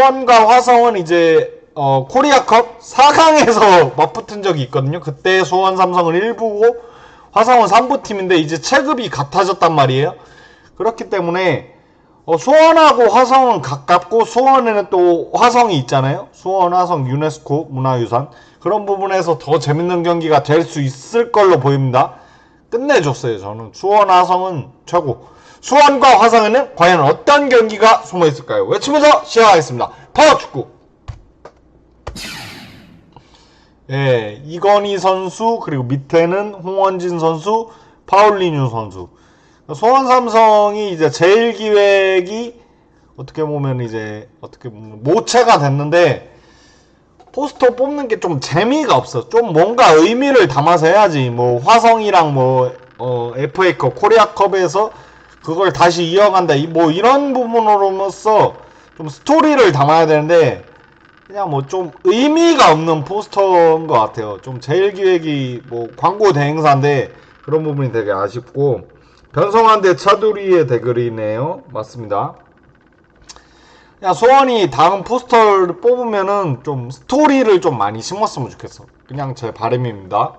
수원과 화성은 이제 코리아컵 4강에서 맞붙은 적이 있거든요. 그때 수원 삼성은 1부고 화성은 3부 팀인데 이제 체급이 같아졌단 말이에요. 그렇기 때문에 수원하고 화성은 가깝고 수원에는 또 화성이 있잖아요. 수원, 화성, 유네스코 문화유산. 그런 부분에서 더 재밌는 경기가 될 수 있을 걸로 보입니다. 끝내줬어요. 저는 수원, 화성은 최고. 수원과 화성에는 과연 어떤 경기가 숨어있을까요? 외치면서 시작하겠습니다. 파워축구. 예, 이건희 선수, 그리고 밑에는 홍원진 선수, 파울리뉴 선수. 수원 삼성이 이제 제일 기획이 어떻게 보면 모체가 됐는데 포스터 뽑는 게 좀 재미가 없어. 좀 뭔가 의미를 담아서 해야지. 뭐 화성이랑 FA컵, 코리아컵에서 그걸 다시 이어간다. 뭐 이런 부분으로서 좀 스토리를 담아야 되는데 그냥 뭐 좀 의미가 없는 포스터인 것 같아요. 좀 제일 기획이 뭐 광고 대행사인데 그런 부분이 되게 아쉽고. 변성환 대 차두리의 대결이네요. 맞습니다. 그냥 소원이 다음 포스터를 뽑으면은 좀 스토리를 좀 많이 심었으면 좋겠어. 그냥 제 바람입니다.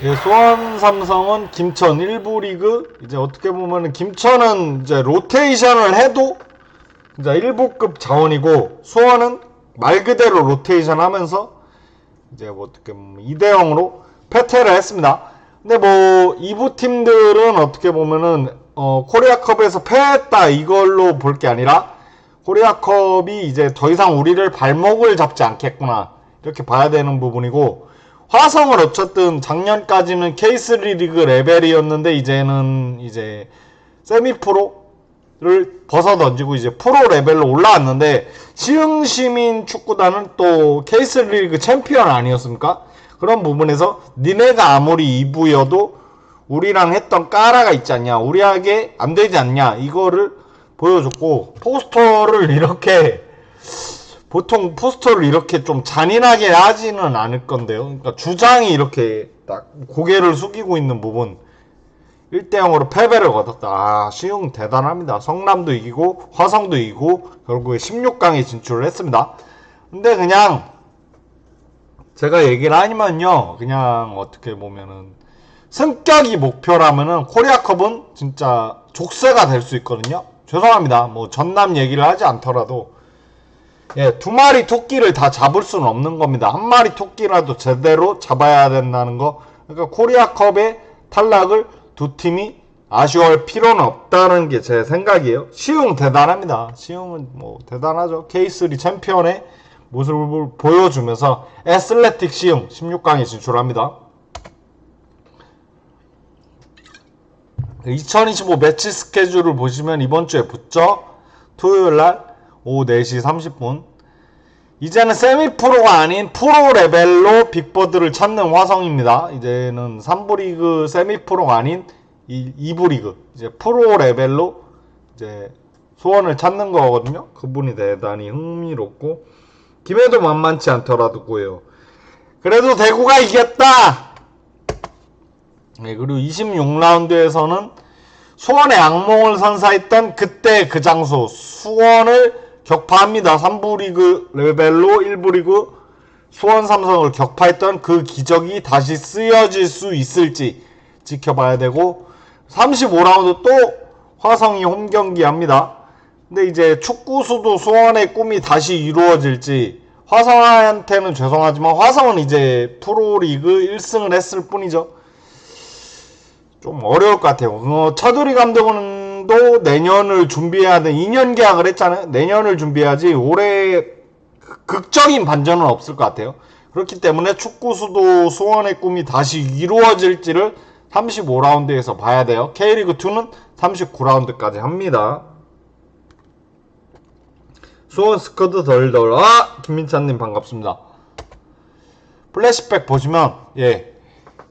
예, 수원 삼성은 김천 1부 리그. 이제 어떻게 보면은 김천은 이제 로테이션을 해도 이제 1부급 자원이고 수원은 말 그대로 로테이션 하면서 이제 뭐 어떻게 보면 2대0으로 패퇴를 했습니다. 근데 뭐 2부 팀들은 어떻게 보면은 코리아컵에서 패했다 이걸로 볼 게 아니라 코리아컵이 이제 더 이상 우리를 발목을 잡지 않겠구나 이렇게 봐야 되는 부분이고, 화성은 어쨌든 작년까지는 K3 리그 레벨이었는데 이제는 이제 세미프로를 벗어던지고 이제 프로 레벨로 올라왔는데, 시흥시민 축구단은 또 K3 리그 챔피언 아니었습니까? 그런 부분에서 니네가 아무리 2부여도 우리랑 했던 까라가 있지 않냐, 우리에게 안 되지 않냐, 이거를 보여줬고, 포스터를 이렇게 보통 포스터를 이렇게 좀 잔인하게 하지는 않을 건데요. 그러니까 주장이 이렇게 딱 고개를 숙이고 있는 부분. 1대0으로 패배를 거뒀다. 아, 시흥 대단합니다. 성남도 이기고 화성도 이기고 결국에 16강에 진출을 했습니다. 근데 그냥 제가 얘기를 하면요, 그냥 어떻게 보면은 승격이 목표라면은 코리아컵은 진짜 족쇄가 될 수 있거든요. 죄송합니다. 뭐 전남 얘기를 하지 않더라도 예, 2마리 토끼를 다 잡을 수는 없는 겁니다. 1마리 토끼라도 제대로 잡아야 된다는 거. 그러니까 코리아컵의 탈락을 두 팀이 아쉬워할 필요는 없다는 게 제 생각이에요. 시흥 대단합니다. 시흥은 뭐 대단하죠. K3 챔피언의 모습을 보여주면서 애슬레틱 시흥 16강에 진출합니다. 2025 매치 스케줄을 보시면 이번 주에 붙죠. 토요일날 오후 4시 30분. 이제는 세미프로가 아닌 프로 레벨로 빅버드를 찾는 화성입니다. 이제는 3부 리그 세미프로가 아닌 2부 리그, 이제 프로 레벨로 이제 소원을 찾는 거거든요. 그분이 대단히 흥미롭고, 김해도 만만치 않더라고요. 그래도 대구가 이겼다! 네, 그리고 26라운드에서는 수원의 악몽을 선사했던 그때 그 장소, 수원을 격파합니다. 3부 리그 레벨로 1부 리그 수원 삼성을 격파했던 그 기적이 다시 쓰여질 수 있을지 지켜봐야 되고, 35라운드 또 화성이 홈경기 합니다. 근데 이제 축구수도 수원의 꿈이 다시 이루어질지, 화성한테는 죄송하지만 화성은 이제 프로리그 1승을 했을 뿐이죠. 좀 어려울 것 같아요. 차두리 감독은 또 내년을 준비해야 돼. 2년 계약을 했잖아요. 내년을 준비해야지 올해 극적인 반전은 없을 것 같아요. 그렇기 때문에 축구수도 수원의 꿈이 다시 이루어질지를 35라운드에서 봐야 돼요. K리그2는 39라운드까지 합니다. 수원 스쿼드 덜덜. 김민찬님 반갑습니다. 플래시백 보시면, 예,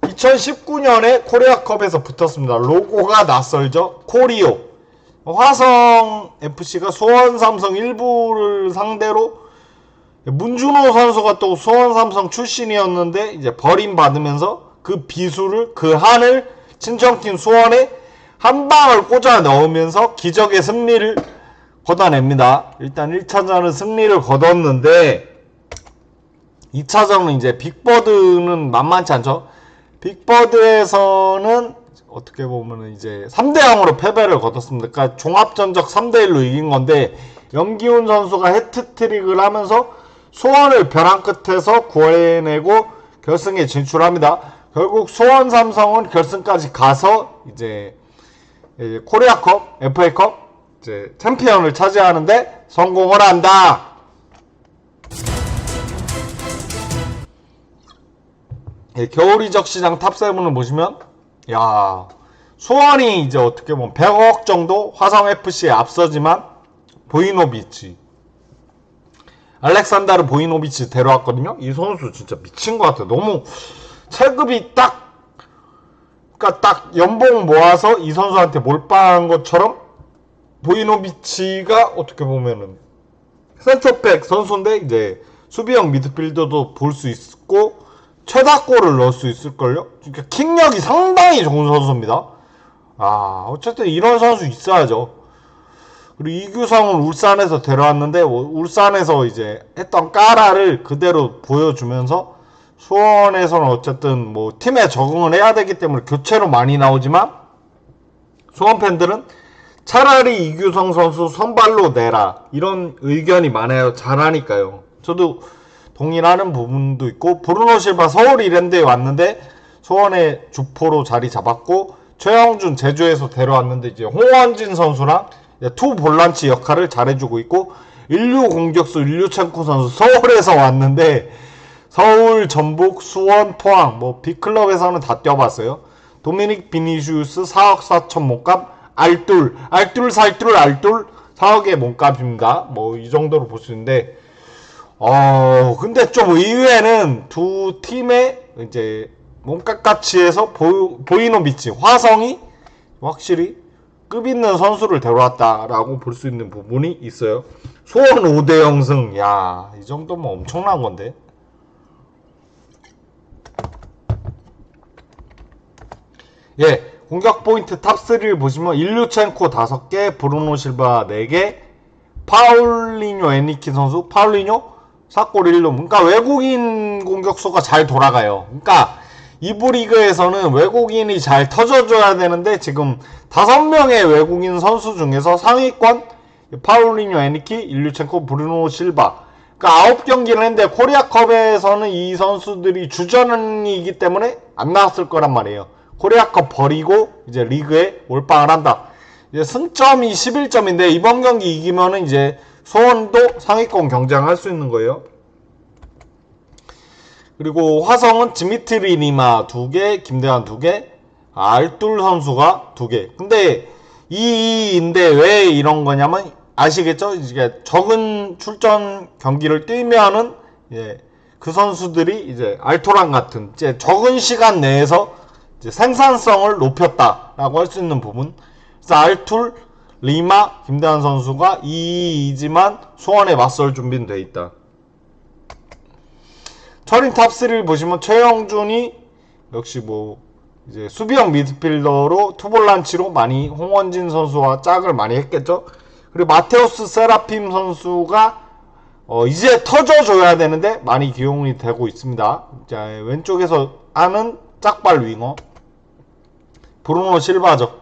2019년에 코리아컵에서 붙었습니다. 로고가 낯설죠? 코리오. 화성FC가 수원삼성 1부를 상대로, 문준호 선수가 또 수원삼성 출신이었는데 이제 버림받으면서 그 비수를, 그 한을 친정팀 수원에 한 방을 꽂아 넣으면서 기적의 승리를 거둬냅니다. 일단 1차전은 승리를 거뒀는데 2차전은 이제 빅버드는 만만치 않죠. 빅버드에서는 어떻게 보면은 이제 3대0으로 패배를 거뒀습니다. 그러니까 종합전적 3대1로 이긴 건데 염기훈 선수가 해트트릭을 하면서 수원을 벼랑 끝에서 구해내고 결승에 진출합니다. 결국 수원 삼성은 결승까지 가서 이제 코리아컵, FA컵 이제 챔피언을 차지하는데 성공을 한다. 겨울 이적 시장 탑7을 보시면 야 수원이 이제 어떻게 보면 100억 정도 화성 FC에 앞서지만 보이노비치 알렉산다르 보이노비치 데려왔거든요. 이 선수 진짜 미친 것 같아요. 너무 체급이 그러니까 딱 연봉 모아서 이 선수한테 몰빵한 것처럼 보이노비치가 어떻게 보면은 센터백 선수인데 이제 수비형 미드필더도 볼 수 있고 최다골을 넣을 수 있을걸요? 그러니까 킥력이 상당히 좋은 선수입니다. 어쨌든 이런 선수 있어야죠. 그리고 이규성은 울산에서 데려왔는데 울산에서 이제 했던 까라를 그대로 보여주면서 수원에서는 어쨌든 뭐 팀에 적응을 해야 되기 때문에 교체로 많이 나오지만 수원 팬들은 차라리 이규성 선수 선발로 내라 이런 의견이 많아요. 잘하니까요. 저도 동일하는 부분도 있고 브루노 실바 서울 이랜드에 왔는데 수원의 주포로 자리 잡았고 최영준 제주에서 데려왔는데 이제 홍원진 선수랑 투 볼란치 역할을 잘해주고 있고 인류 공격수 일류첸코 선수 서울에서 왔는데 서울, 전북, 수원, 포항 뭐 B클럽에서는 다 뛰어봤어요. 도미닉 비니시우스 4억 4천 몸값 알툴 4억의 몸값입니다. 뭐 이 정도로 볼 수 있는데 근데 좀 의외는 두 팀의 이제 몸값 가치에서 보이노비치 화성이 확실히 급 있는 선수를 데려왔다라고 볼 수 있는 부분이 있어요. 수원 5대0 승. 야, 이 정도면 엄청난 건데. 예, 공격 포인트 탑3를 보시면 일류첸코 5개, 브루노 실바 4개, 파울리뇨 애니키 선수, 파울리뇨 4골 1룸. 그러니까 외국인 공격수가 잘 돌아가요. 그러니까 이부 리그에서는 외국인이 잘 터져줘야 되는데 지금 5명의 외국인 선수 중에서 상위권 파울리뇨 애니키, 일류첸코, 브루노 실바. 그러니까 9경기를 했는데 코리아컵에서는 이 선수들이 주전이기 때문에 안 나왔을 거란 말이에요. 코리아컵 버리고 이제 리그에 몰빵을 한다. 이제 승점이 11점인데 이번 경기 이기면은 이제 수원도 상위권 경쟁할 수 있는 거예요. 그리고 화성은 지미트리 리마 2개, 김대환 2개, 알툴 선수가 2개. 근데 인데 왜 이런 거냐면 아시겠죠? 이게 적은 출전 경기를 뛰면은 그 선수들이 이제 알토란 같은 이제 적은 시간 내에서 이제 생산성을 높였다라고 할 수 있는 부분. 그래서 알툴, 리마, 김대환 선수가 2-2이지만 수원에 맞설 준비는 돼 있다. 철인 탑3를 보시면 최영준이 역시 뭐 이제 수비형 미드필더로 투볼란치로 많이 홍원진 선수와 짝을 많이 했겠죠. 그리고 마테우스 세라핌 선수가 이제 터져줘야 되는데 많이 기용이 되고 있습니다. 자, 왼쪽에서 하는 짝발 윙어 브루노 실바죠.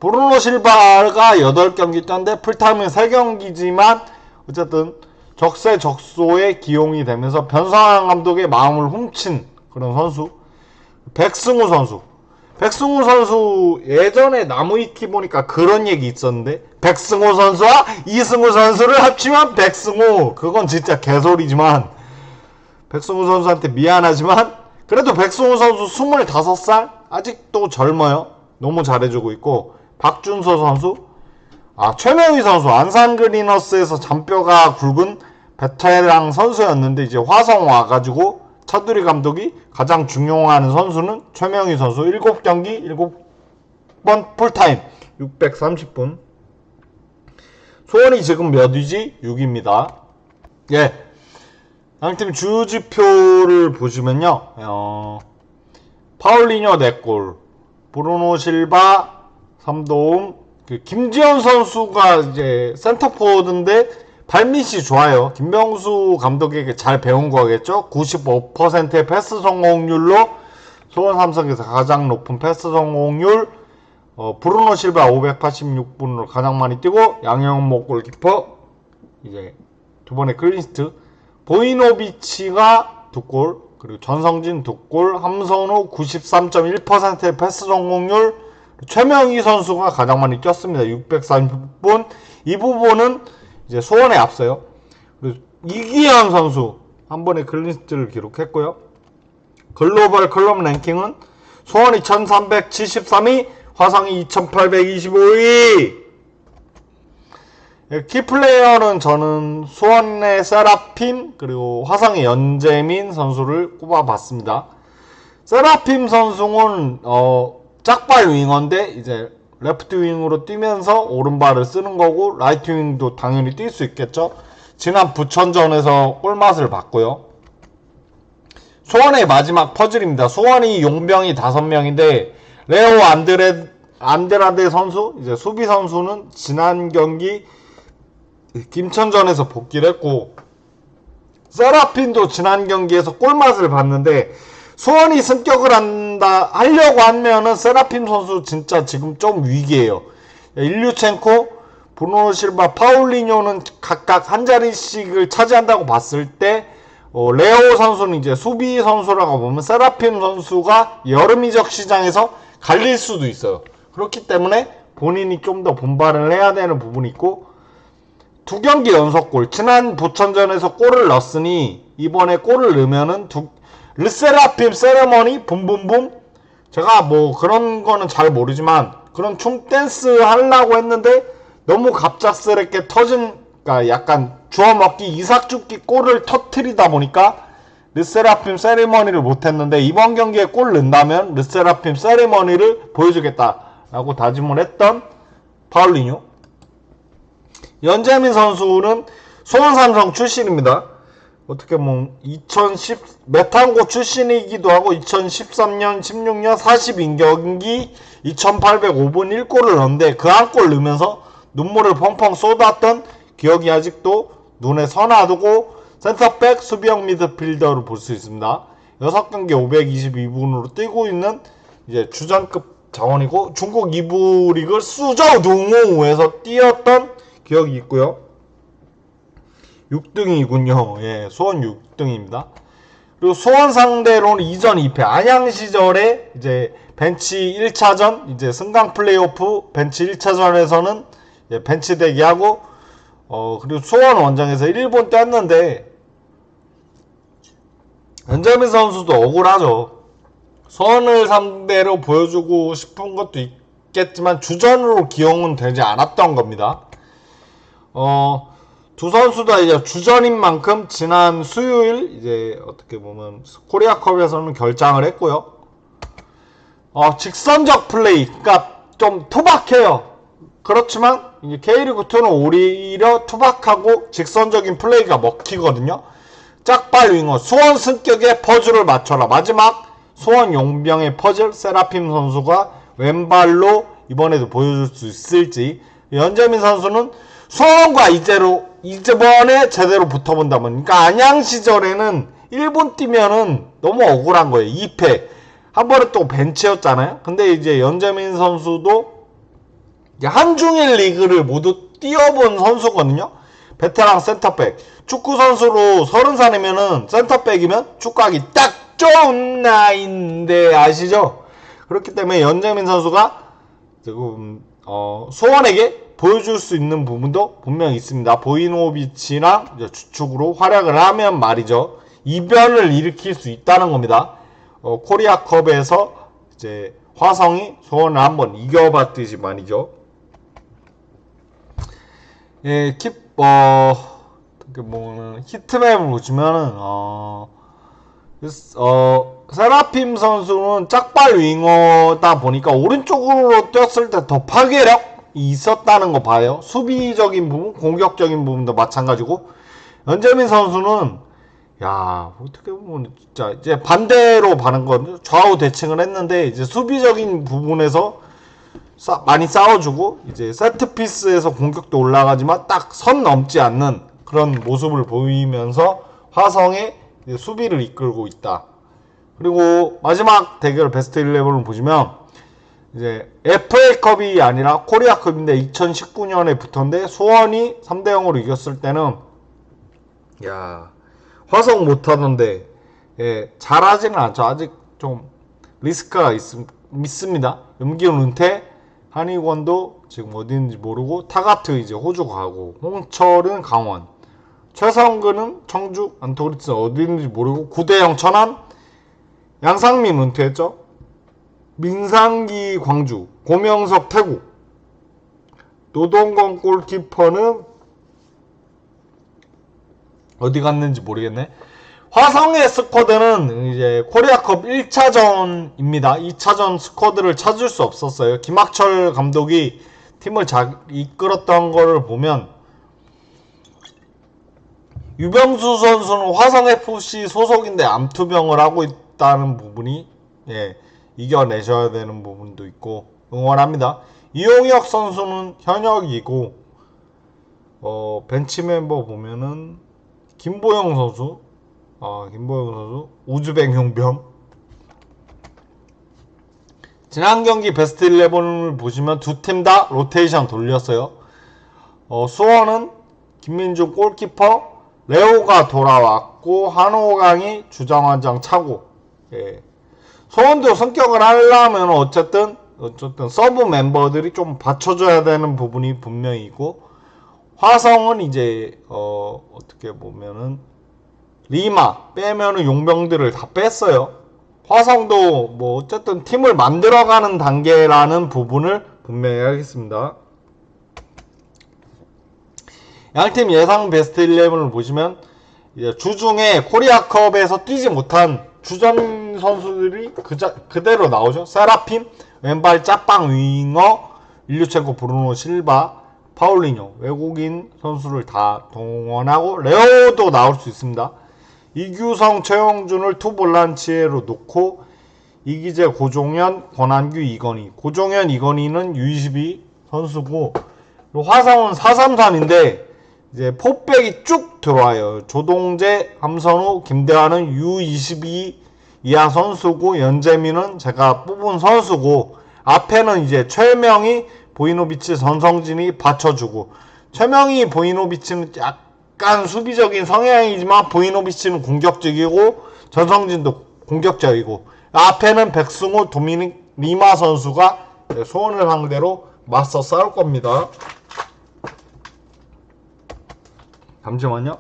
브루노 실바가 8경기 뛰었는데 풀타임은 3경기지만 어쨌든 적세적소에 기용이 되면서 변성환 감독의 마음을 훔친 그런 선수. 백승우 선수 예전에 나무위키 보니까 그런 얘기 있었는데 백승우 선수와 이승우 선수를 합치면 백승우. 그건 진짜 개소리지만 백승우 선수한테 미안하지만 그래도 백승우 선수 25살 아직도 젊어요. 너무 잘해주고 있고 박준서 선수 최명희 선수 안산 그리너스에서 잔뼈가 굵은 베테랑 선수였는데 이제 화성 와가지고 차두리 감독이 가장 중용하는 선수는 최명희 선수 7경기 7번 풀타임 630분. 수원이 지금 몇 위지? 6위입니다. 예. 양팀 주지표를 보시면요. 파울리뇨 4골, 브루노 실바 3도움. 김지현 선수가 이제 센터포워드인데 발밑이 좋아요. 김명수 감독에게 잘 배운 거겠죠? 95%의 패스 성공률로 수원 삼성에서 가장 높은 패스 성공률. 브루노 실바 586분으로 가장 많이 뛰고, 양영목 골키퍼 이제 두 번의 클린스트, 보이노비치가 2골, 그리고 전성진 2골, 함선우 93.1%의 패스 성공률, 최명희 선수가 가장 많이 뛰었습니다. 630분. 이 부분은 이제 수원에 앞서요. 그리고 이기현 선수 한 번의 클린스트를 기록했고요. 글로벌 클럽 랭킹은 수원이 1373위, 화성이 2825위. 키플레이어는 저는 수원의 세라핌 그리고 화성의 연재민 선수를 꼽아봤습니다. 세라핌 선수는 짝발 윙어인데 이제 레프트 윙으로 뛰면서 오른발을 쓰는 거고, 라이트 윙도 당연히 뛸 수 있겠죠. 지난 부천전에서 꿀맛을 봤고요. 수원의 마지막 퍼즐입니다. 수원이 용병이 5명인데 레오 안드라데 선수, 이제 수비 선수는 지난 경기 김천전에서 복귀를 했고, 세라핀도 지난 경기에서 꿀맛을 봤는데, 수원이 승격을 하려고 하면은 세라핀 선수 진짜 지금 좀 위기에요. 일류첸코, 브루노 실바, 파울리뇨는 각각 한 자리씩을 차지한다고 봤을 때, 레오 선수는 이제 수비 선수라고 보면 세라핀 선수가 여름 이적 시장에서 갈릴 수도 있어요. 그렇기 때문에 본인이 좀 더 분발을 해야 되는 부분이 있고, 2경기 연속골, 지난 부천전에서 골을 넣었으니 이번에 골을 넣으면은 르세라핌 세레머니 붐붐붐, 제가 뭐 그런 거는 잘 모르지만 그런 춤댄스 하려고 했는데 너무 갑작스럽게 그러니까 약간 주워먹기 이삭죽기 골을 터트리다 보니까 르세라핌 세리머니를 못했는데, 이번 경기에 골 넣는다면 르세라핌 세리머니를 보여주겠다라고 다짐을 했던 파울리뇨. 연재민 선수는 수원 삼성 출신입니다. 어떻게 보면 메탄고 출신이기도 하고, 2013년 16년 42경기 2805분 1골을 넣었는데 그 한 골 넣으면서 눈물을 펑펑 쏟았던 기억이 아직도 눈에 선하고, 센터백 수비형 미드필더를 볼 수 있습니다. 6경기 522분으로 뛰고 있는 이제 주전급 자원이고, 중국 2부 리그 수저우 동호우에서 뛰었던 기억이 있고요. 6등이군요. 예, 수원 6등입니다. 그리고 수원 상대로는 이전 2패, 안양 시절에 이제 벤치 1차전, 이제 승강 플레이오프 벤치 1차전에서는 벤치 대기하고, 그리고 수원 원정에서 1분 뗐는데, 연재민 선수도 억울하죠. 수원을 상대로 보여주고 싶은 것도 있겠지만 주전으로 기용은 되지 않았던 겁니다. 두 선수 다 이제 주전인 만큼 지난 수요일 이제 어떻게 보면 코리아컵에서는 결장을 했고요. 직선적 플레이, 그러니까 좀 투박해요. 그렇지만 이제 K리그2는 오히려 투박하고 직선적인 플레이가 먹히거든요. 짝발 윙어, 수원 승격의 퍼즐을 맞춰라. 마지막 수원 용병의 퍼즐, 세라핌 선수가 왼발로 이번에도 보여줄 수 있을지. 연재민 선수는 수원과 이번에 제대로 붙어본다면, 그러니까 안양 시절에는 1분 뛰면은 너무 억울한 거예요. 2패. 한 번에 또 벤치였잖아요. 근데 이제 연재민 선수도 한중일 리그를 모두 뛰어본 선수거든요. 베테랑 센터백. 축구 선수로 30살이면은 센터백이면 축구하기 딱 좋은 나이인데 아시죠? 그렇기 때문에 연재민 선수가 지금 수원에게 보여줄 수 있는 부분도 분명히 있습니다. 보이노비치랑 이제 주축으로 활약을 하면 말이죠, 이변을 일으킬 수 있다는 겁니다. 코리아컵에서 이제 화성이 수원을 한번 이겨봤듯이 말이죠. 예, 어떻게 보면 히트맵을 보시면은 세라핌 선수는 짝발 윙어다 보니까 오른쪽으로 뛰었을 때 더 파괴력이 있었다는 거 봐요. 수비적인 부분, 공격적인 부분도 마찬가지고, 연재민 선수는 어떻게 보면 진짜 이제 반대로 가는 건 좌우 대칭을 했는데, 이제 수비적인 부분에서 많이 싸워주고 이제 세트피스에서 공격도 올라가지만 딱 선 넘지 않는 그런 모습을 보이면서 화성의 수비를 이끌고 있다. 그리고 마지막 대결 베스트 11을 보시면 이제 FA컵이 아니라 코리아컵인데 2019년에 붙었는데 수원이 3대0으로 이겼을 때는 야 화성 못하던데 잘하지는 않죠. 아직 좀 리스크가 있습니다. 염기훈 은퇴, 한희권도 지금 어디 있는지 모르고, 타가트 이제 호주 가고, 홍철은 강원, 최성근은 청주, 안토리스 어디 있는지 모르고, 구대영 천안, 양상민 은퇴했죠. 민상기 광주, 고명석 태국, 노동건 골키퍼는 어디 갔는지 모르겠네. 화성의 스쿼드는 이제 코리아컵 1차전입니다. 2차전 스쿼드를 찾을 수 없었어요. 김학철 감독이 팀을 이끌었던 거를 보면 유병수 선수는 화성FC 소속인데 암투병을 하고 있다는 부분이 이겨내셔야 되는 부분도 있고 응원합니다. 이용혁 선수는 현역이고 벤치 멤버 보면은 김보영 선수, 우즈벡 용병. 지난 경기 베스트 11을 보시면 두 팀 다 로테이션 돌렸어요. 수원은 김민중 골키퍼, 레오가 돌아왔고 한호강이 주장원장 차고. 수원도 성격을 하려면 어쨌든 서브 멤버들이 좀 받쳐줘야 되는 부분이 분명히 있고, 화성은 이제 어떻게 보면은 리마 빼면은 용병들을 다 뺐어요. 화성도 뭐 어쨌든 팀을 만들어가는 단계라는 부분을 분명히 하겠습니다. 양팀 예상 베스트 11을 보시면 이제 주중에 코리아컵에서 뛰지 못한 주전 선수들이 그대로 나오죠. 세라핌, 왼발 짭빵 윙어, 일류첸코, 브루노 실바, 파울리뇨, 외국인 선수를 다 동원하고 레오도 나올 수 있습니다. 이규성, 최영준을 투볼란치로 놓고 이기재, 고종현, 권한규, 이건희. 고종현, 이건희는 U22 선수고, 화성은 433인데 이제 포백이 쭉 들어와요. 조동재, 함선우, 김대환은 U22 이하 선수고, 연재민은 제가 뽑은 선수고, 앞에는 이제 최명희, 보이노비치, 전성진이 받쳐주고, 최명희, 보이노비치는 약간 수비적인 성향이지만 보이노비치는 공격적이고 전성진도 공격적이고, 앞에는 백승호, 도미닉, 리마 선수가 수원을 상대로 맞서 싸울 겁니다. 잠시만요.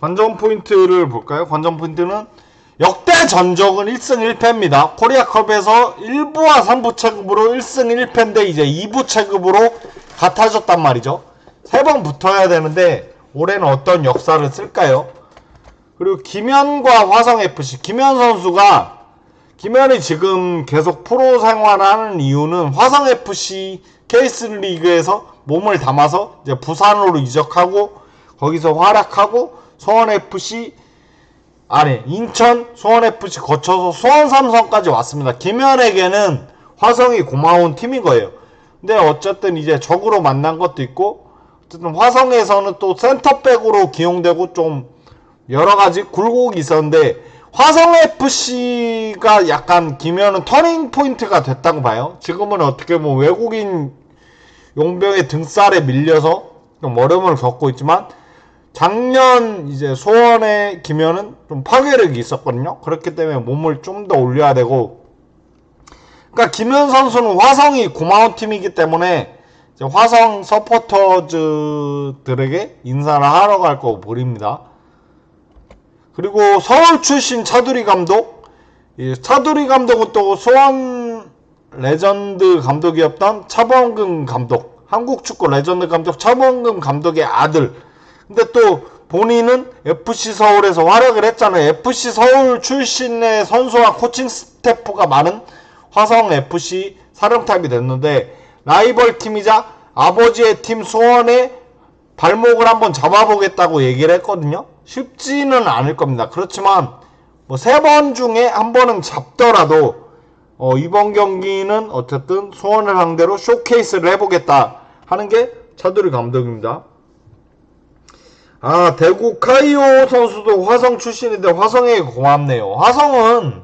관전 포인트를 볼까요? 관전 포인트는 역대 전적은 1승 1패입니다. 코리아컵에서 1부와 3부 체급으로 1승 1패인데 이제 2부 체급으로 같아졌단 말이죠. 3번 붙어야 되는데 올해는 어떤 역사를 쓸까요? 그리고 김현과 화성FC, 김현이 지금 계속 프로 생활하는 이유는 화성FC K3리그에서 몸을 담아서 이제 부산으로 이적하고 거기서 활약하고 인천 수원FC 거쳐서 수원삼성까지 왔습니다. 김현에게는 화성이 고마운 팀인 거예요. 근데 어쨌든 이제 적으로 만난 것도 있고, 어쨌든 화성에서는 또 센터백으로 기용되고 좀 여러가지 굴곡이 있었는데, 화성FC가 약간 김현은 터닝 포인트가 됐다고 봐요. 지금은 어떻게 보면 외국인 용병의 등살에 밀려서 좀 어려움을 겪고 있지만, 작년 이제 소원의 김현은 좀 파괴력이 있었거든요. 그렇기 때문에 몸을 좀 더 올려야 되고, 그러니까 김현 선수는 화성이 고마운 팀이기 때문에 이제 화성 서포터즈들에게 인사를 하러 갈 거고 보입니다. 그리고 서울 출신 차두리 감독, 이 차두리 감독은 또 수원 레전드 감독이었던 차범근 감독, 한국 축구 레전드 감독 차범근 감독의 아들. 근데 또 본인은 FC 서울에서 활약을 했잖아요. FC 서울 출신의 선수와 코칭 스태프가 많은 화성 FC 사령탑이 됐는데, 라이벌 팀이자 아버지의 팀 수원의 발목을 한번 잡아보겠다고 얘기를 했거든요. 쉽지는 않을 겁니다. 그렇지만 뭐 3번 중에 한 번은 잡더라도 이번 경기는 어쨌든 수원을 상대로 쇼케이스를 해보겠다 하는 게 차두리 감독입니다. 아, 대구 카이오 선수도 화성 출신인데 화성에게 고맙네요. 화성은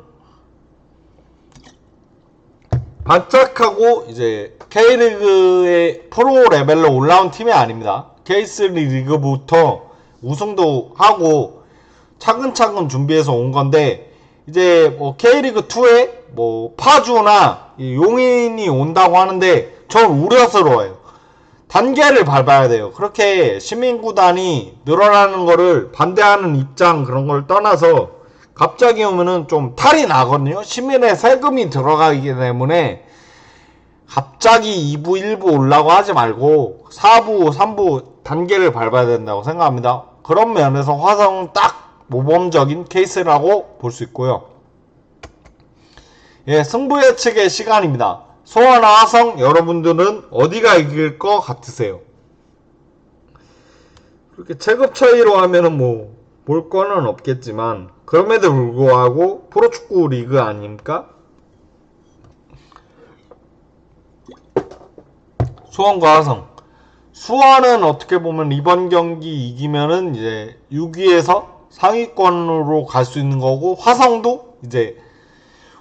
반짝하고 이제 K리그의 프로 레벨로 올라온 팀이 아닙니다. K3 리그부터 우승도 하고 차근차근 준비해서 온 건데, 이제 뭐 K리그2에 뭐 파주나 용인이 온다고 하는데 전 우려스러워요. 단계를 밟아야 돼요. 그렇게 시민구단이 늘어나는 거를 반대하는 입장, 그런 걸 떠나서 갑자기 오면은 좀 탈이 나거든요. 시민의 세금이 들어가기 때문에 갑자기 2부 1부 올라고 하지 말고 4부 3부 단계를 밟아야 된다고 생각합니다. 그런 면에서 화성은 딱 모범적인 케이스라고 볼 수 있고요. 예, 승부 예측의 시간입니다. 수원 화성, 여러분들은 어디가 이길 것 같으세요? 그렇게 체급 차이로 하면은 뭐 볼 거는 없겠지만, 그럼에도 불구하고 프로축구 리그 아닙니까? 수원과 화성. 수원은 어떻게 보면 이번 경기 이기면은 이제 6위에서 상위권으로 갈 수 있는 거고, 화성도 이제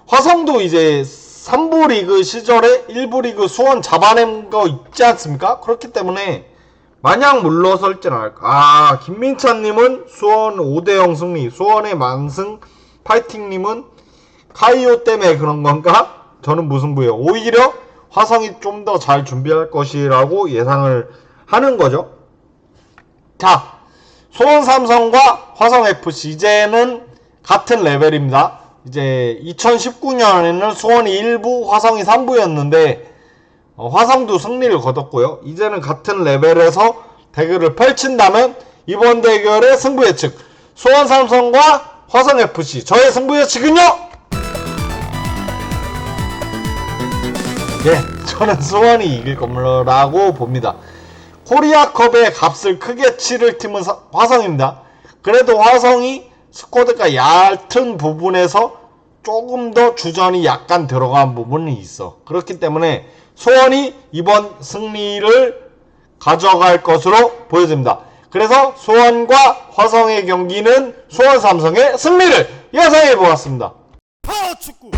3부 리그 시절에 1부 리그 수원 잡아낸 거 있지 않습니까? 그렇기 때문에 마냥 물러설진 않을까. 김민찬님은 수원 5대0 승리, 수원의 만승, 파이팅님은 카이오 때문에 그런 건가? 저는 무승부예요. 오히려 화성이 좀 더 잘 준비할 것이라고 예상을 하는 거죠. 자, 수원 삼성과 화성 FC 이제는 같은 레벨입니다. 이제 2019년에는 수원이 1부, 화성이 3부였는데 화성도 승리를 거뒀고요. 이제는 같은 레벨에서 대결을 펼친다면 이번 대결의 승부 예측, 수원 삼성과 화성 FC, 저의 승부 예측은요? 예, 저는 수원이 이길 거라고 봅니다. 코리아컵의 값을 크게 치를 팀은 화성입니다. 그래도 화성이 스쿼드가 얕은 부분에서 조금 더 주전이 약간 들어간 부분이 있어. 그렇기 때문에 수원이 이번 승리를 가져갈 것으로 보여집니다. 그래서 수원과 화성의 경기는 수원 삼성의 승리를 예상해 보았습니다. 파워축구